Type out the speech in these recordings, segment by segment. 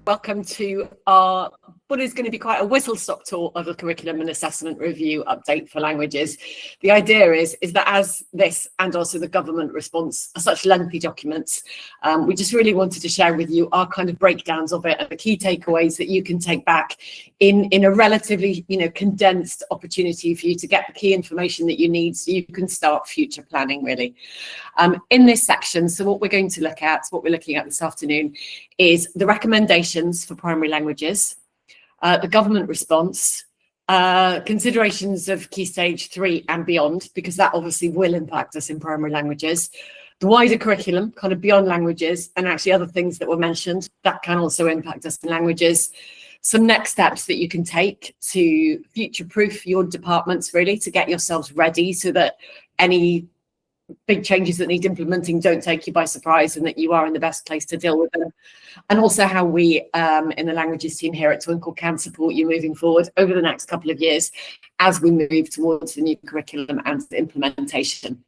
welcome to our what is going to be quite a whistle-stop tour of a curriculum and assessment review update for languages. The idea is that as this and also the government response are such lengthy documents, we just really wanted to share with you our kind of breakdowns of it and the key takeaways that you can take back in a relatively condensed opportunity for you to get the key information that you need so you can start future planning really. In this section, so what we're going to look at, what we're looking at this afternoon, is the recommendations for primary languages, the government response, considerations of Key Stage 3 and beyond, because that obviously will impact us in primary languages, the wider curriculum, kind of beyond languages, and actually other things that were mentioned that can also impact us in languages, some next steps that you can take to future-proof your departments really, to get yourselves ready so that any big changes that need implementing don't take you by surprise and that you are in the best place to deal with them. And also how we in the languages team here at Twinkl can support you moving forward over the next couple of years as we move towards the new curriculum and the implementation.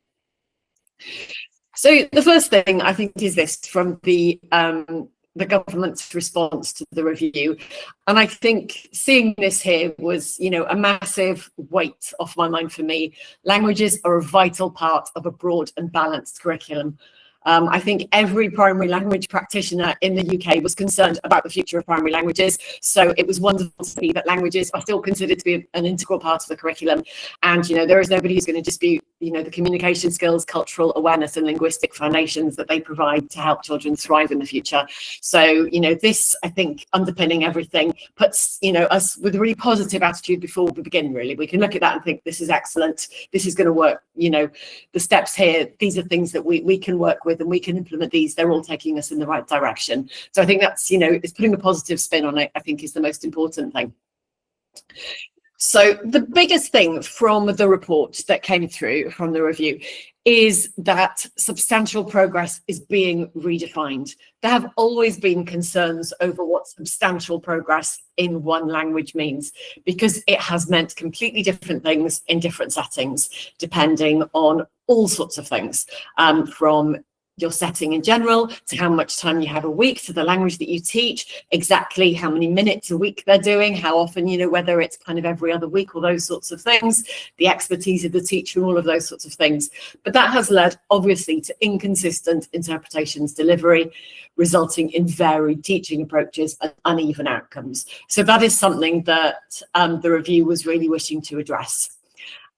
So the first thing I think is this from the government's response to the review. And I think seeing this here was, a massive weight off my mind for me. Languages are a vital part of a broad and balanced curriculum. I think every primary language practitioner in the UK was concerned about the future of primary languages. So it was wonderful to see that languages are still considered to be an integral part of the curriculum. And, there is nobody who's going to dispute, the communication skills, cultural awareness and linguistic foundations that they provide to help children thrive in the future. So, this, I think, underpinning everything puts, us with a really positive attitude before we begin, really. We can look at that and think, this is excellent. This is going to work. The steps here, these are things that we can work with and we can implement these. They're all taking us in the right direction. So I think that's, it's putting a positive spin on it, I think is the most important thing. So the biggest thing from the report that came through from the review is that substantial progress is being redefined. There have always been concerns over what substantial progress in one language means, because it has meant completely different things in different settings, depending on all sorts of things, from your setting in general, to how much time you have a week, to the language that you teach, exactly how many minutes a week they're doing, how often, whether it's kind of every other week or those sorts of things, the expertise of the teacher, all of those sorts of things. But that has led, obviously, to inconsistent interpretations delivery, resulting in varied teaching approaches and uneven outcomes. So that is something that the review was really wishing to address.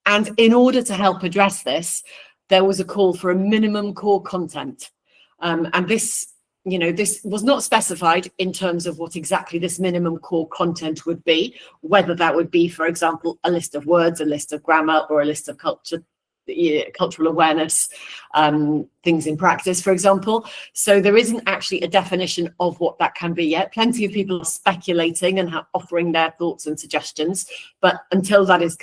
And in order to help address this, there was a call for a minimum core content. And this, this was not specified in terms of what exactly this minimum core content would be, whether that would be, for example, a list of words, a list of grammar, or a list of cultural awareness, things in practice, for example. So there isn't actually a definition of what that can be yet. Plenty of people are speculating and offering their thoughts and suggestions, but until that is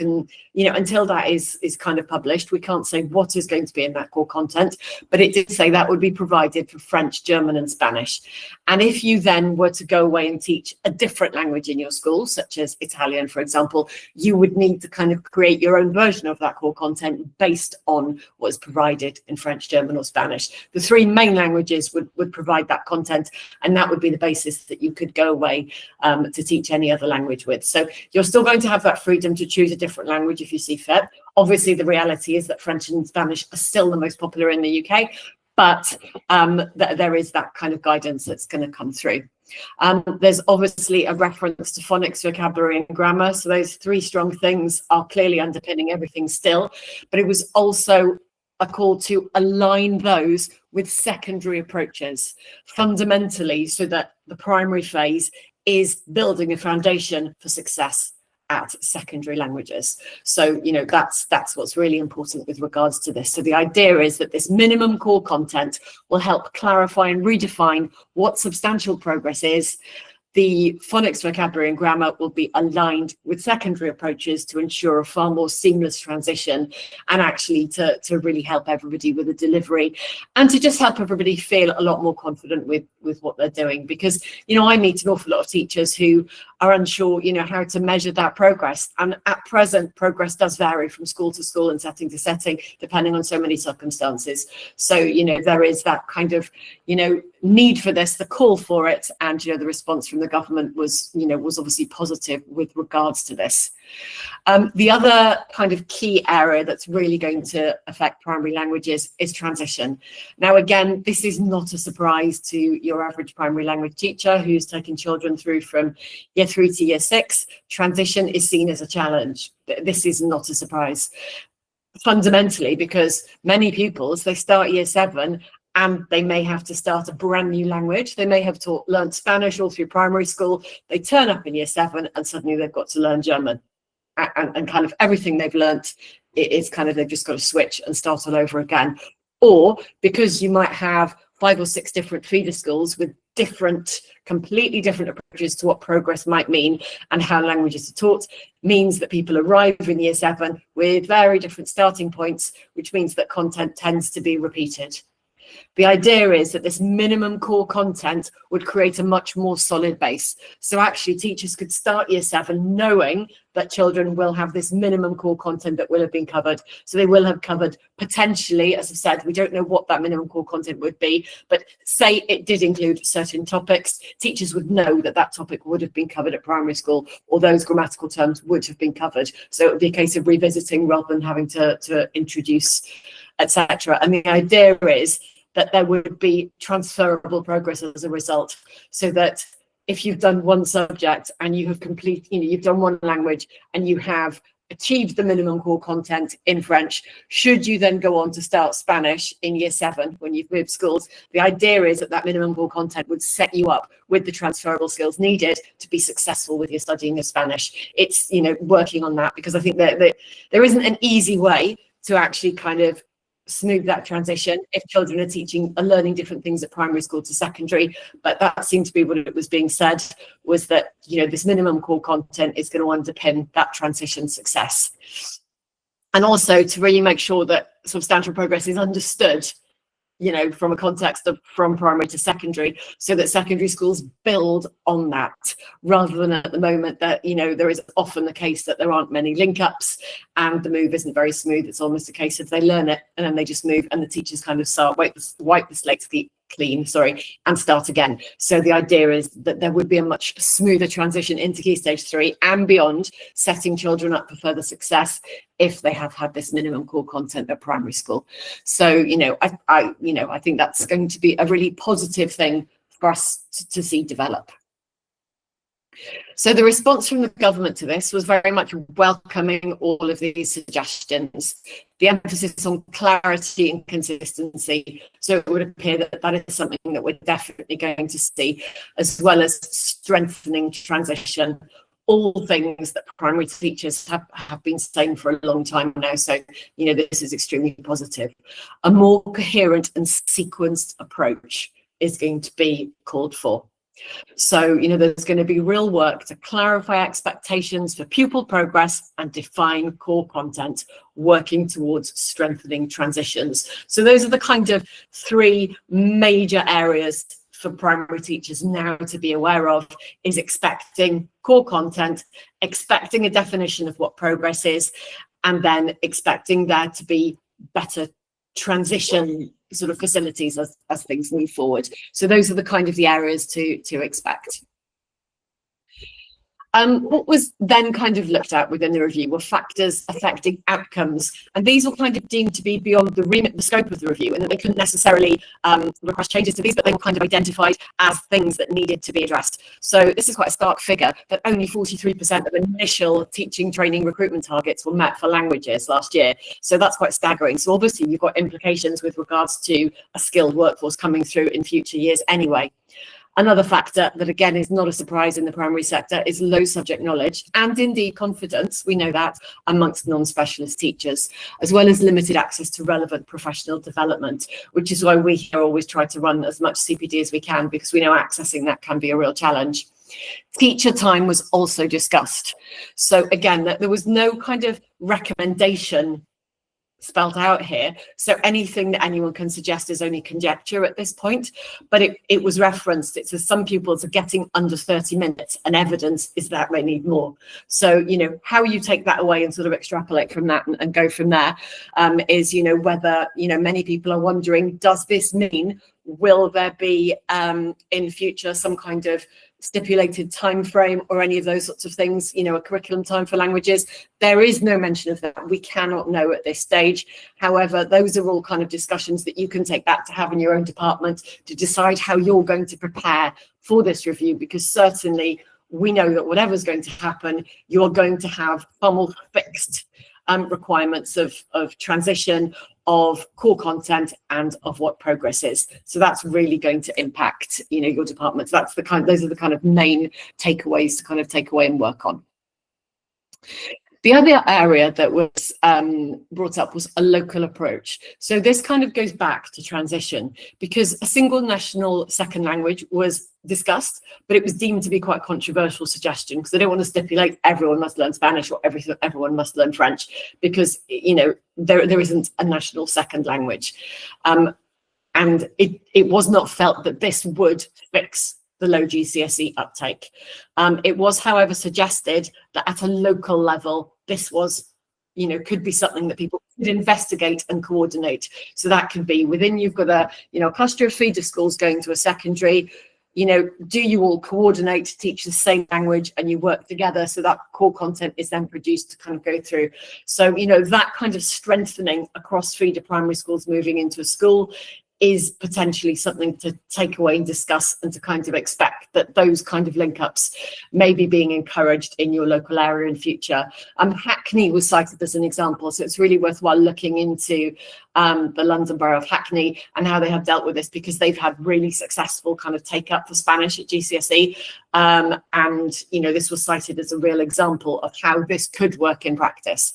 kind of published, we can't say what is going to be in that core content. But it did say that would be provided for French, German and Spanish. And if you then were to go away and teach a different language in your school, such as Italian, for example, you would need to kind of create your own version of that core content based on what is provided in French, German or Spanish. The three main languages would provide that content, and that would be the basis that you could go away to teach any other language with. So you're still going to have that freedom to choose a different language if you see fit. Obviously, the reality is that French and Spanish are still the most popular in the UK, but there is that kind of guidance that's going to come through. There's obviously a reference to phonics, vocabulary and grammar. So those three strong things are clearly underpinning everything still, but it was also a call to align those with secondary approaches fundamentally, so that the primary phase is building a foundation for success at secondary languages. So, that's what's really important with regards to this. So the idea is that this minimum core content will help clarify and redefine what substantial progress is. The phonics, vocabulary and grammar will be aligned with secondary approaches to ensure a far more seamless transition, and actually to really help everybody with the delivery, and to just help everybody feel a lot more confident with what they're doing. Because, I meet an awful lot of teachers who are unsure, how to measure that progress. And at present, progress does vary from school to school and setting to setting, depending on so many circumstances. So, there is that kind of, need for this, the call for it, and, the response from the government was obviously positive with regards to this. The other kind of key area that's really going to affect primary languages is transition. Now, again, this is not a surprise to your average primary language teacher who's taking children through from year 3 to year 6. Transition is seen as a challenge. This is not a surprise, fundamentally, because many pupils, they start year 7 and they may have to start a brand new language. They may have learned Spanish all through primary school. They turn up in year 7 and suddenly they've got to learn German. And kind of everything they've learnt is kind of, they've just got to switch and start all over again. Or because you might have 5 or 6 different feeder schools with completely different approaches to what progress might mean and how languages are taught, means that people arrive in year 7 with very different starting points, which means that content tends to be repeated. The idea is that this minimum core content would create a much more solid base. So actually teachers could start year 7 knowing that children will have this minimum core content that will have been covered. So they will have covered potentially, as I've said, we don't know what that minimum core content would be, but say it did include certain topics, teachers would know that that topic would have been covered at primary school, or those grammatical terms would have been covered. So it would be a case of revisiting rather than having to introduce, etc. And the idea is that there would be transferable progress as a result, so that if you've done one subject and you have you've done one language and you have achieved the minimum core content in French, should you then go on to start Spanish in year 7 when you've moved schools, the idea is that that minimum core content would set you up with the transferable skills needed to be successful with your studying of Spanish. It's, working on that, because I think that there isn't an easy way to actually kind of smooth that transition if children are learning different things at primary school to secondary. But that seemed to be what it was being said, was that this minimum core content is going to underpin that transition success, and also to really make sure that substantial progress is understood from a context of from primary to secondary, so that secondary schools build on that, rather than at the moment that there is often the case that there aren't many link ups and the move isn't very smooth. It's almost a case of they learn it and then they just move, and the teachers kind of wipe the slate clean, and start again. So the idea is that there would be a much smoother transition into Key Stage 3 and beyond, setting children up for further success if they have had this minimum core content at primary school. So I think that's going to be a really positive thing for us to see develop. So the response from the government to this was very much welcoming all of these suggestions. The emphasis on clarity and consistency. So it would appear that that is something that we're definitely going to see, as well as strengthening transition. All things that primary teachers have been saying for a long time now. So, this is extremely positive. A more coherent and sequenced approach is going to be called for. So, there's going to be real work to clarify expectations for pupil progress and define core content, working towards strengthening transitions. So those are the kind of 3 major areas for primary teachers now to be aware of, is expecting core content, expecting a definition of what progress is, and then expecting there to be better transition sort of facilities as things move forward. So those are the kind of the areas to expect. What was then kind of looked at within the review were factors affecting outcomes, and these were kind of deemed to be beyond the remit, the scope of the review, and that they couldn't necessarily request changes to these, but they were kind of identified as things that needed to be addressed. So this is quite a stark figure, that only 43% of initial teaching training recruitment targets were met for languages last year. So that's quite staggering. So obviously you've got implications with regards to a skilled workforce coming through in future years anyway. Another factor that, again, is not a surprise in the primary sector is low subject knowledge and indeed confidence, we know that, amongst non-specialist teachers, as well as limited access to relevant professional development, which is why we here always try to run as much CPD as we can, because we know accessing that can be a real challenge. Teacher time was also discussed. So again, that there was no kind of recommendation spelled out here. So anything that anyone can suggest is only conjecture at this point, but it was referenced. It says some pupils are getting under 30 minutes and evidence is that they need more. So, how you take that away and sort of extrapolate from that and go from there is, whether, many people are wondering, does this mean, will there be in future some kind of stipulated time frame or any of those sorts of things, a curriculum time for languages? There is no mention of that. We cannot know at this stage. However, those are all kind of discussions that you can take back to have in your own department to decide how you're going to prepare for this review, because certainly we know that whatever's going to happen, you're going to have far more fixed requirements of transition, of core content, and of what progress is. So that's really going to impact, your department. So those are the kind of main takeaways to kind of take away and work on. The other area that was brought up was a local approach. So this kind of goes back to transition, because a single national second language was discussed, but it was deemed to be quite a controversial suggestion, because they don't want to stipulate everyone must learn Spanish or everyone must learn French, because there isn't a national second language, and it was not felt that this would fix the low GCSE uptake. It was, however, suggested that at a local level, this was, could be something that people could investigate and coordinate. So that could be within, you've got a cluster of feeder schools going to a secondary, do you all coordinate to teach the same language and you work together so that core content is then produced to kind of go through? So, that kind of strengthening across feeder primary schools moving into a school is potentially something to take away and discuss, and to kind of expect that those kind of link ups may be being encouraged in your local area in future. Hackney was cited as an example, so it's really worthwhile looking into the London Borough of Hackney and how they have dealt with this, because they've had really successful kind of take up for Spanish at GCSE, and this was cited as a real example of how this could work in practice.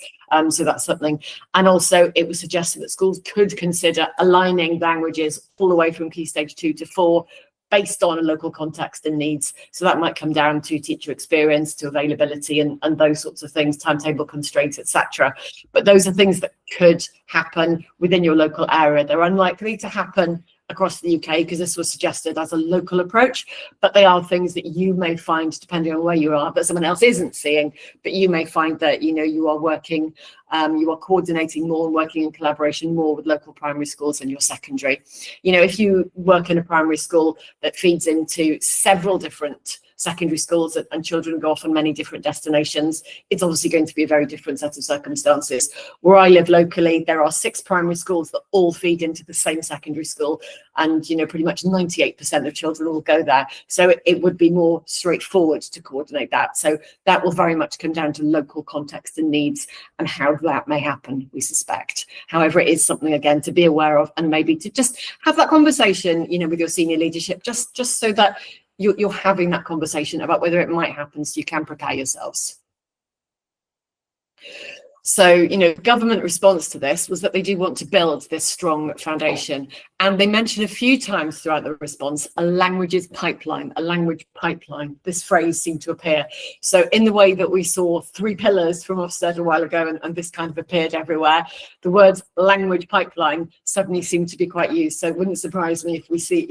So that's something. And also it was suggested that schools could consider aligning languages all the way from Key Stage 2 to 4 based on a local context and needs. So that might come down to teacher experience, to availability and those sorts of things, timetable constraints, etc. But those are things that could happen within your local area. They're unlikely to happen across the UK, because this was suggested as a local approach, but they are things that you may find, depending on where you are, that someone else isn't seeing. But you may find that you are working, you are coordinating more and working in collaboration more with local primary schools and your secondary. If you work in a primary school that feeds into several different secondary schools and children go off on many different destinations, it's obviously going to be a very different set of circumstances. Where I live locally, there are 6 primary schools that all feed into the same secondary school, and pretty much 98% of children will go there. So it would be more straightforward to coordinate that. So that will very much come down to local context and needs and how that may happen, we suspect. However, it is something, again, to be aware of, and maybe to just have that conversation, with your senior leadership, just so that you're having that conversation about whether it might happen, so you can prepare yourselves. So, government response to this was that they do want to build this strong foundation. And they mentioned a few times throughout the response, a languages pipeline, a language pipeline. This phrase seemed to appear. So in the way that we saw 3 pillars from Ofsted a while ago, and this kind of appeared everywhere, the words language pipeline suddenly seemed to be quite used. So it wouldn't surprise me if we see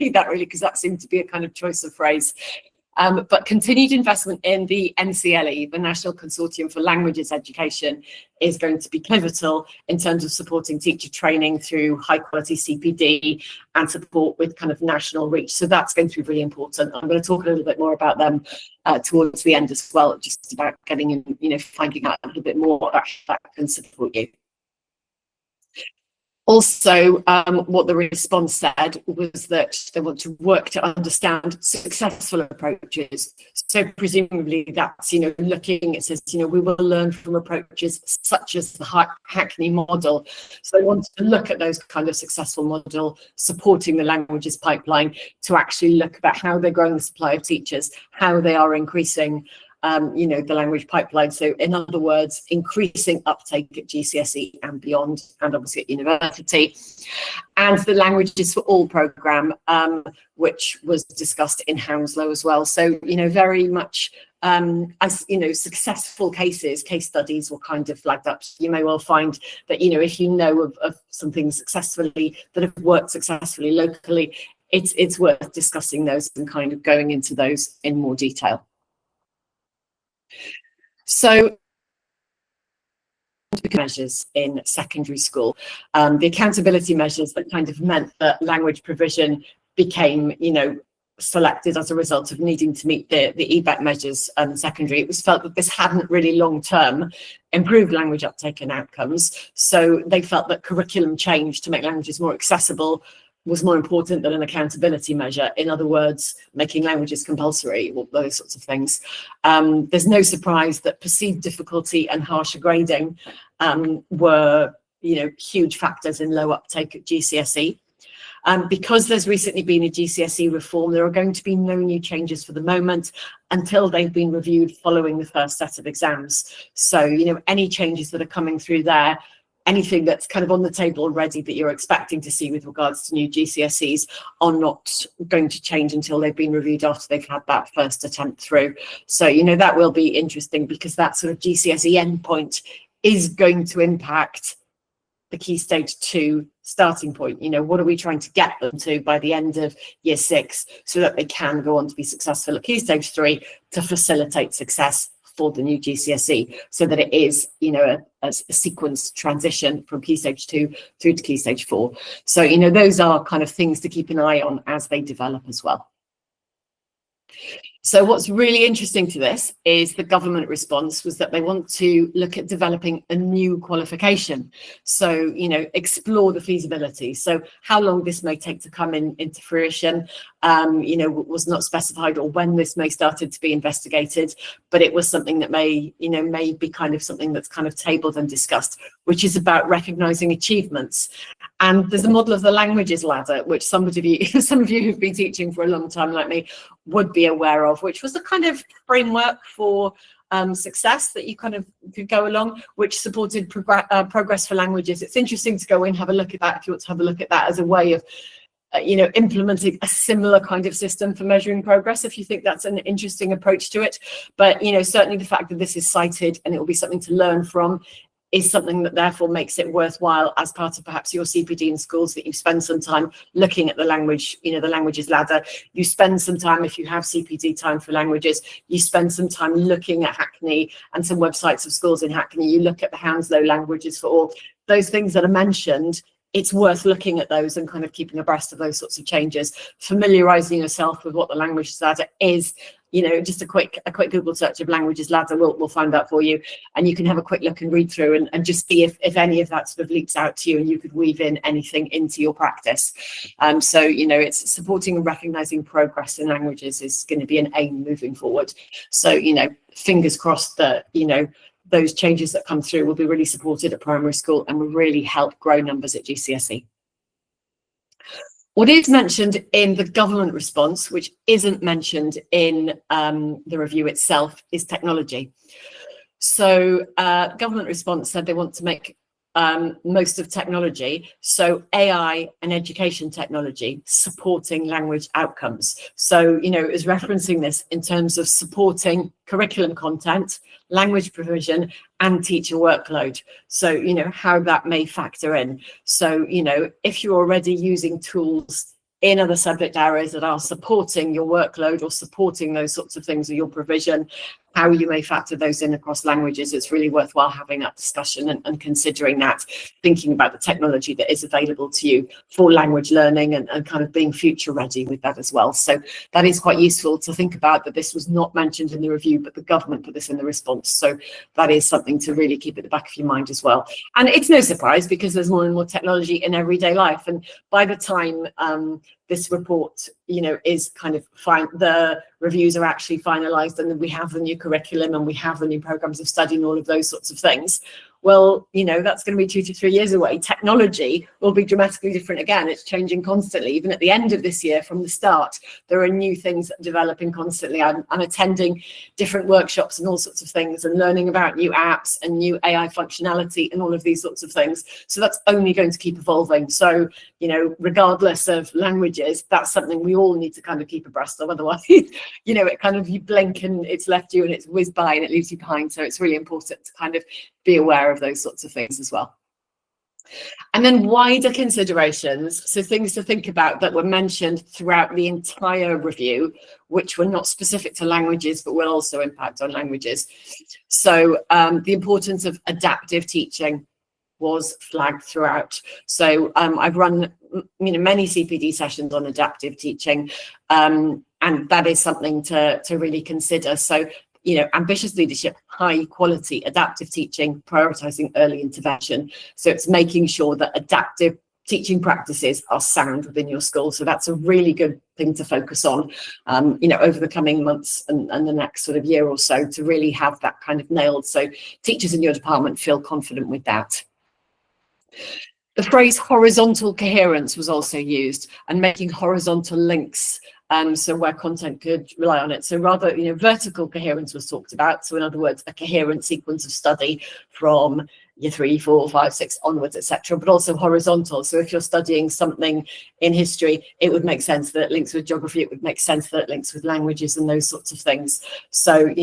that, really, because that seemed to be a kind of choice of phrase. But continued investment in the NCLE, the National Consortium for Languages Education, is going to be pivotal in terms of supporting teacher training through high quality CPD and support with kind of national reach. So that's going to be really important. I'm going to talk a little bit more about them towards the end as well, just about getting in, finding out a little bit more that can support you. Also, what the response said was that they want to work to understand successful approaches. So presumably that's, looking, it says, we will learn from approaches such as the Hackney model. So they want to look at those kind of successful model supporting the languages pipeline to actually look about how they're growing the supply of teachers, how they are increasing the language pipeline. So in other words, increasing uptake at GCSE and beyond, and obviously at university. And the Languages for All programme, which was discussed in Hounslow as well. So, very much as successful case studies were kind of flagged up. You may well find that, if you know of something successfully that have worked successfully locally, it's worth discussing those and kind of going into those in more detail. So measures in secondary school, the accountability measures that kind of meant that language provision became, selected as a result of needing to meet the EBAC measures secondary. It was felt that this hadn't really long-term improved language uptake and outcomes. So they felt that curriculum change to make languages more accessible was more important than an accountability measure. In other words, making languages compulsory, or those sorts of things. There's no surprise that perceived difficulty and harsher grading were, huge factors in low uptake at GCSE. Because there's recently been a GCSE reform, there are going to be no new changes for the moment until they've been reviewed following the first set of exams. So, any changes that are coming through there, anything that's kind of on the table already that you're expecting to see with regards to new GCSEs are not going to change until they've been reviewed after they've had that first attempt through. So, that will be interesting, because that sort of GCSE endpoint is going to impact the Key Stage 2 starting point. What are we trying to get them to by the end of year 6 so that they can go on to be successful at Key Stage 3 to facilitate success for the new GCSE, so that it is, a sequenced transition from Key Stage 2 through to Key Stage 4. So, those are kind of things to keep an eye on as they develop as well. So what's really interesting to this is the government response was that they want to look at developing a new qualification. So, explore the feasibility. So how long this may take to come into fruition, was not specified, or when this may started to be investigated, but it was something that may be kind of something that's kind of tabled and discussed, which is about recognizing achievements. And there's a model of the languages ladder, which some of you who've been teaching for a long time like me would be aware of, which was a kind of framework for success that you kind of could go along, which supported progress for languages. It's interesting to go in and have a look at that if you want to have a look at that as a way of implementing a similar kind of system for measuring progress, if you think that's an interesting approach to it. But certainly the fact that this is cited and it will be something to learn from is something that therefore makes it worthwhile as part of perhaps your CPD in schools, that you spend some time looking at the language, the languages ladder. You spend some time, if you have CPD time for languages, you spend some time looking at Hackney and some websites of schools in Hackney. You look at the Hounslow Languages for All. Those things that are mentioned, it's worth looking at those and kind of keeping abreast of those sorts of changes, familiarising yourself with what the languages ladder is. Just a quick Google search of languages ladder will find that for you, and you can have a quick look and read through and just see if any of that sort of leaps out to you, and you could weave in anything into your practice. So it's supporting and recognising progress in languages is going to be an aim moving forward. So fingers crossed that those changes that come through will be really supported at primary school and will really help grow numbers at GCSE. What is mentioned in the government response, which isn't mentioned in the review itself, is technology. So government response said they want to make most of technology, so AI and education technology, supporting language outcomes. So, it was referencing this in terms of supporting curriculum content, language provision, and teacher workload. So, how that may factor in. So, if you're already using tools in other subject areas that are supporting your workload or supporting those sorts of things or your provision, how you may factor those in across languages, it's really worthwhile having that discussion and considering that, thinking about the technology that is available to you for language learning and kind of being future ready with that as well. So that is quite useful to think about, that this was not mentioned in the review, but the government put this in the response. So that is something to really keep at the back of your mind as well. And it's no surprise, because there's more and more technology in everyday life. And by the time this report, is kind of fine, the reviews are actually finalised, and we have the new curriculum and we have the new programmes of study and all of those sorts of things, Well, that's going to be 2 to 3 years away. Technology will be dramatically different again. It's changing constantly. Even at the end of this year, from the start, there are new things that are developing constantly. I'm attending different workshops and all sorts of things, and learning about new apps and new AI functionality and all of these sorts of things. So that's only going to keep evolving. So, regardless of languages, that's something we all need to kind of keep abreast of. Otherwise, it kind of, you blink and it's left you and it's whizzed by and it leaves you behind. So it's really important to kind of be aware of those sorts of things as well. And then wider considerations, so things to think about that were mentioned throughout the entire review, which were not specific to languages, but will also impact on languages. So the importance of adaptive teaching was flagged throughout. So I've run many CPD sessions on adaptive teaching, and that is something to really consider. So ambitious leadership, high quality adaptive teaching, prioritizing early intervention. So it's making sure that adaptive teaching practices are sound within your school. So that's a really good thing to focus on, over the coming months and the next sort of year or so, to really have that kind of nailed. So teachers in your department feel confident with that. The phrase horizontal coherence was also used, and making horizontal links, so where content could rely on it. So rather, vertical coherence was talked about. So in other words, a coherent sequence of study from year 3, 4, 5, 6 onwards, etc. But also horizontal. So if you're studying something in history, it would make sense that it links with geography. It would make sense that it links with languages and those sorts of things. So,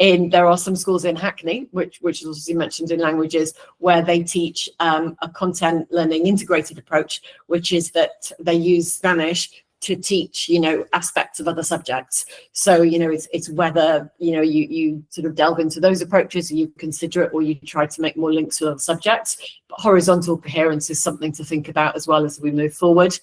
there are some schools in Hackney, which is obviously mentioned in languages, where they teach a content learning integrated approach, which is that they use Spanish to teach, aspects of other subjects. So, it's whether, you sort of delve into those approaches, or you consider it, or you try to make more links with other subjects. But horizontal coherence is something to think about as well as we move forward.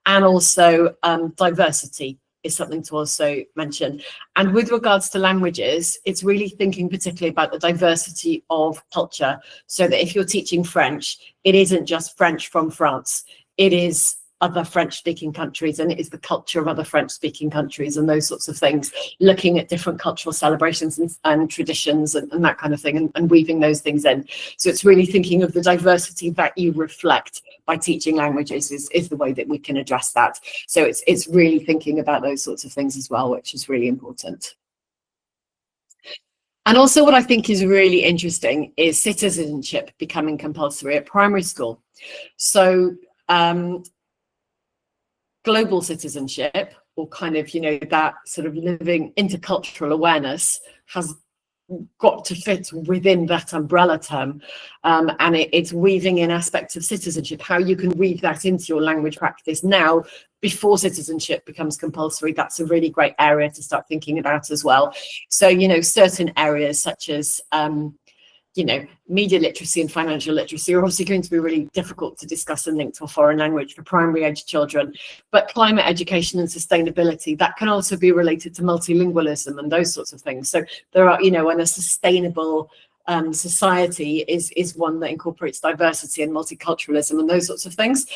And also diversity is something to also mention. And with regards to languages, it's really thinking particularly about the diversity of culture, so that if you're teaching French, it isn't just French from France, it is other French-speaking countries, and it is the culture of other French-speaking countries and those sorts of things, looking at different cultural celebrations and traditions and that kind of thing, and weaving those things in. So it's really thinking of the diversity that you reflect by teaching languages is the way that we can address that. So it's really thinking about those sorts of things as well, which is really important. And also what I think is really interesting is citizenship becoming compulsory at primary school. So global citizenship, or kind of, that sort of living intercultural awareness, has got to fit within that umbrella term, and it's weaving in aspects of citizenship, how you can weave that into your language practice now before citizenship becomes compulsory. That's a really great area to start thinking about as well. So certain areas such as media literacy and financial literacy are obviously going to be really difficult to discuss and link to a foreign language for primary age children. But climate education and sustainability, that can also be related to multilingualism and those sorts of things. So there are, and a sustainable society is one that incorporates diversity and multiculturalism and those sorts of things.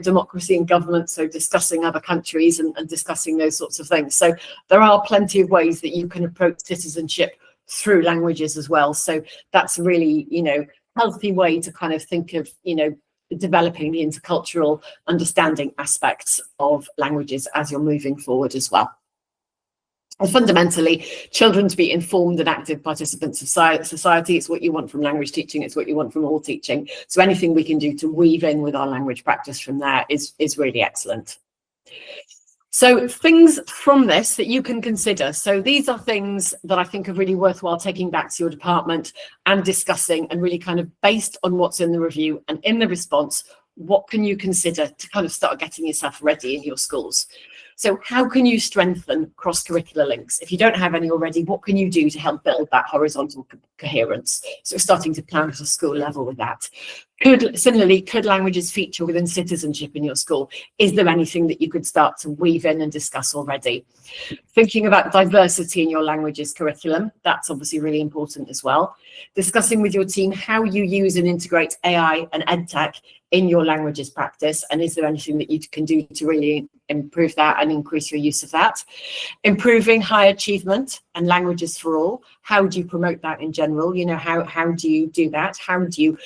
Democracy and government, so discussing other countries and discussing those sorts of things. So there are plenty of ways that you can approach citizenship through languages as well. So that's a really, healthy way to kind of think of, developing the intercultural understanding aspects of languages as you're moving forward as well. And fundamentally, children to be informed and active participants of society. It's what you want from language teaching. It's what you want from all teaching. So anything we can do to weave in with our language practice from there is really excellent. So things from this that you can consider. So these are things that I think are really worthwhile taking back to your department and discussing, and really kind of based on what's in the review and in the response, what can you consider to kind of start getting yourself ready in your schools? So how can you strengthen cross-curricular links? If you don't have any already, what can you do to help build that horizontal coherence? So starting to plan at a school level with that. Similarly, could languages feature within citizenship in your school? Is there anything that you could start to weave in and discuss already? Thinking about diversity in your languages curriculum, that's obviously really important as well. Discussing with your team how you use and integrate AI and EdTech in your languages practice, and is there anything that you can do to really improve that and increase your use of that. Improving high achievement and languages for all. How do you promote that in general? You know, how do you do that? How do you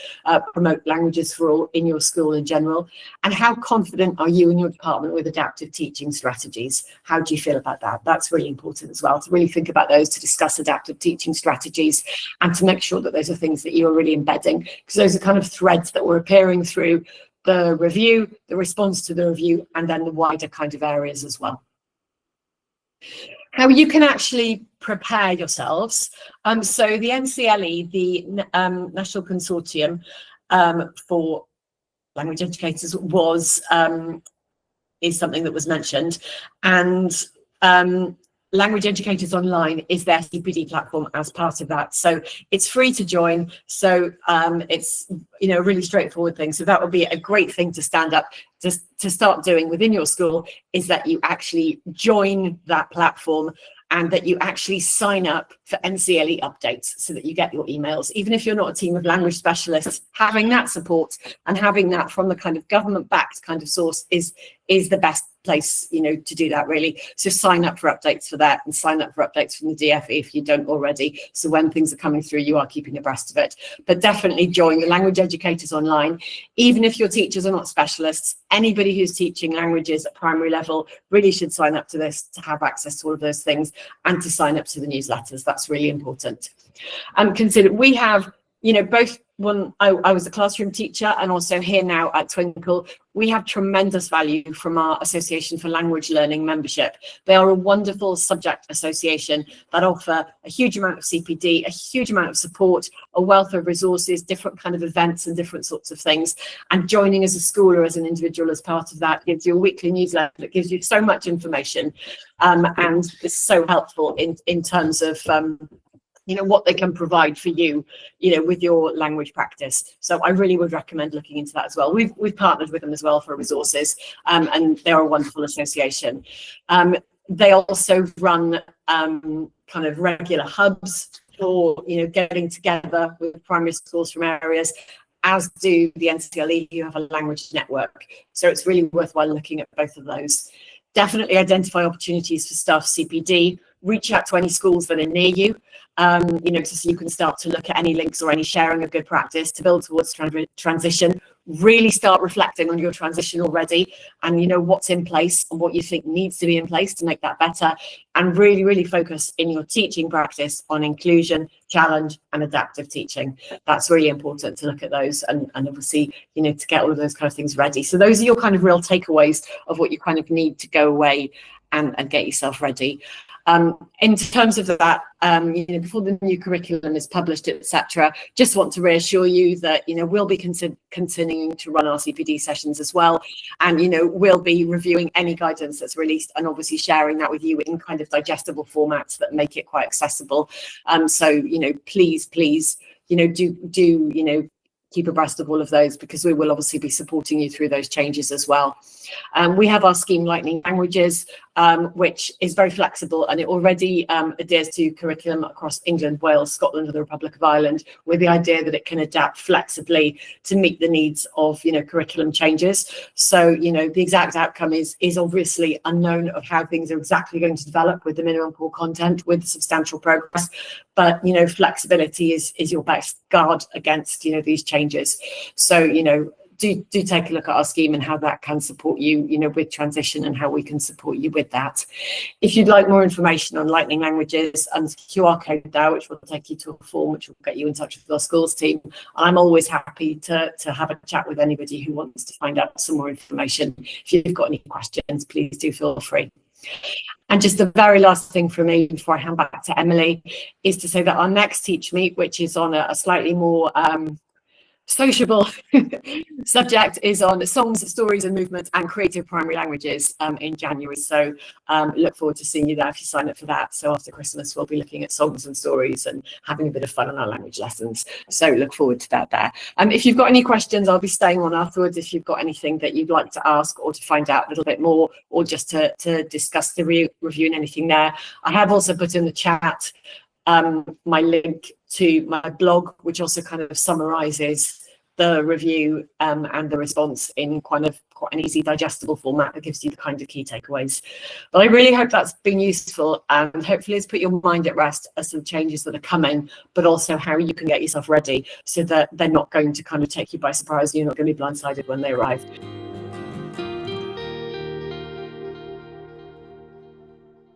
promote languages for all in your school in general? And how confident are you in your department with adaptive teaching strategies? How do you feel about that? That's really important as well, to really think about those, to discuss adaptive teaching strategies, and to make sure that those are things that you are really embedding, because those are kind of threads that were appearing through the review, the response to the review, and then the wider kind of areas as well. How you can actually prepare yourselves. So the NCLE, the National Consortium for Language Educators, is something that was mentioned, and Language Educators Online is their CPD platform as part of that. So it's free to join. So it's, you know, a really straightforward thing. So that would be a great thing to stand up to start doing within your school, is that you actually join that platform and that you actually sign up for NCLE updates so that you get your emails. Even if you're not a team of language specialists, having that support and having that from the kind of government-backed kind of source is the best place, you know, to do that, really. So sign up for updates for that, and sign up for updates from the DFE if you don't already. So when things are coming through, you are keeping abreast of it. But definitely join the Language Educators Online. Even if your teachers are not specialists, anybody who's teaching languages at primary level really should sign up to this, to have access to all of those things, and to sign up to the newsletters. That's really important. Consider, we have, you know, both when I was a classroom teacher and also here now at Twinkl, we have tremendous value from our Association for Language Learning membership. They are a wonderful subject association that offer a huge amount of CPD, a huge amount of support, a wealth of resources, different kind of events and different sorts of things. And joining as a school or as an individual as part of that gives you a weekly newsletter that gives you so much information, and it's so helpful in terms of you know, what they can provide for you, you know, with your language practice. So I really would recommend looking into that as well. We've partnered with them as well for resources, and they're a wonderful association. They also run kind of regular hubs for, you know, getting together with primary schools from areas, as do the NCLE, who have a language network. So it's really worthwhile looking at both of those. Definitely identify opportunities for staff CPD. Reach out to any schools that are near you, you know, so you can start to look at any links or any sharing of good practice to build towards transition. Really start reflecting on your transition already, and, you know, what's in place and what you think needs to be in place to make that better, and really, really focus in your teaching practice on inclusion, challenge, and adaptive teaching. That's really important to look at those, and obviously, you know, to get all of those kind of things ready. So those are your kind of real takeaways of what you kind of need to go away and get yourself ready. In terms of that, you know, before the new curriculum is published, etc., just want to reassure you that, you know, we'll be continuing to run our CPD sessions as well, and, you know, we'll be reviewing any guidance that's released and obviously sharing that with you in kind of digestible formats that make it quite accessible. So, you know, please, you know, do you know, keep abreast of all of those, because we will obviously be supporting you through those changes as well. We have our scheme Lightning Languages, which is very flexible, and it already adheres to curriculum across England, Wales, Scotland, and the Republic of Ireland, with the idea that it can adapt flexibly to meet the needs of, you know, curriculum changes. So, you know, the exact outcome is obviously unknown of how things are exactly going to develop with the minimum core content, with substantial progress. But, you know, flexibility is your best guard against, you know, these changes. So, you know, do take a look at our scheme and how that can support you, you know, with transition, and how we can support you with that. If you'd like more information on Lightning Languages, and QR code there, which will take you to a form which will get you in touch with our schools team. I'm always happy to have a chat with anybody who wants to find out some more information. If you've got any questions, please do feel free. And just the very last thing for me before I hand back to Emily is to say that our next TeachMeet, which is on a slightly more sociable subject, is on songs, stories and movements and creative primary languages in January. So look forward to seeing you there if you sign up for that. So after Christmas, we'll be looking at songs and stories and having a bit of fun on our language lessons. So look forward to that there. If you've got any questions, I'll be staying on afterwards if you've got anything that you'd like to ask, or to find out a little bit more, or just to discuss the review and anything there. I have also put in the chat my link to my blog, which also kind of summarizes the review and the response in kind of quite an easy, digestible format that gives you the kind of key takeaways. But I really hope that's been useful, and hopefully it's put your mind at rest as to the changes that are coming, but also how you can get yourself ready so that they're not going to kind of take you by surprise. You're not going to be blindsided when they arrive.